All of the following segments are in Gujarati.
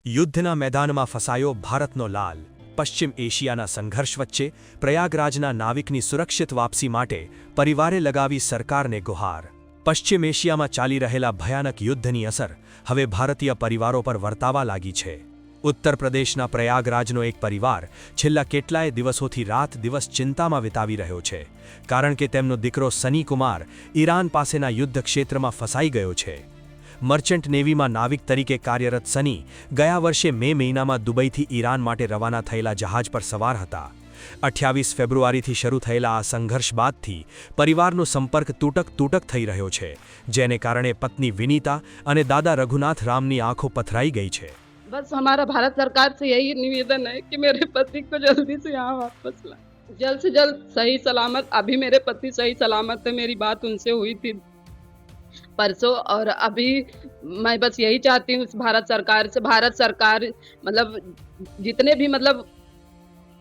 યુદ્ધના મેદાનમાં ફસાયો ભારતનો લાલ. પશ્ચિમ એશિયાના સંઘર્ષ વચ્ચે પ્રયાગરાજના નાવિકની સુરક્ષિત વાપસી માટે પરિવારે લગાવી સરકારને ગુહાર. પશ્ચિમ એશિયામાં ચાલી રહેલા ભયાનક યુદ્ધની અસર હવે ભારતીય પરિવારો પર વર્તાવા લાગી છે. ઉત્તર પ્રદેશના પ્રયાગરાજનો એક પરિવાર છેલ્લા કેટલાય દિવસોથી રાત દિવસ ચિંતામાં વિતાવી રહ્યો છે, કારણ કે તેમનો દીકરો સની કુમાર ઈરાન પાસેના યુદ્ધ ક્ષેત્રમાં ફસાઈ ગયો છે. મર્ચન્ટ નેવીમાં નાવિક તરીકે કાર્યરત સની ગયા વર્ષે મે મહિનામાં દુબઈથી ઈરાન માટે રવાના થયેલા જહાજ પર સવાર હતા. 28 ફેબ્રુઆરીથી શરૂ થયેલા આ સંઘર્ષ બાદથી પરિવારનો સંપર્ક તૂટક થઈ રહ્યો છે, જેને કારણે પત્ની વિનીતા અને દાદા રઘુનાથ રામની આંખો પથરાઈ ગઈ છે. बस हमारा भारत सरकार से यही निवेदन है कि मेरे पति को जल्दी से यहाँ वापस लाए, जल्द से जल्द सही सलामत. अभी मेरे पति सही सलामत है. मेरी बात उनसे हुई थी परसों, और अभी मैं बस यही चाहती हूँ भारत सरकार मतलब जितने भी मतलब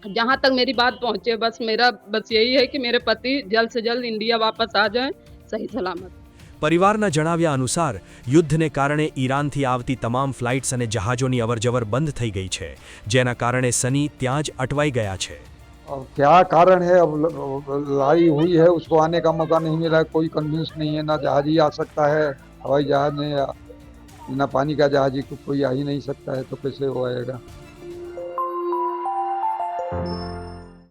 जहाँ तक मेरी बात पहुँचे, बस यही है कि मेरे पति जल्द से जल्द इंडिया वापस आ जाएं सही सलामत. પરિવારના જણાવ્યા અનુસાર યુદ્ધને કારણે ઈરાનથી આવતી તમામ ફ્લાઇટ્સ અને જહાજોની અવરજવર બંધ થઈ ગઈ છે, જેના કારણે સની ત્યાં જ અટવાઈ ગયા છે. अब क्या कारण है, अब लड़ाई हुई है, उसको आने का मौका नहीं मिला, कोई कन्विंस नहीं है. ना जहाज ही आ सकता है, हवाई जहाज ने, ना पानी का जहाज ही कोई आ ही नहीं सकता है, तो कैसे वो आएगा.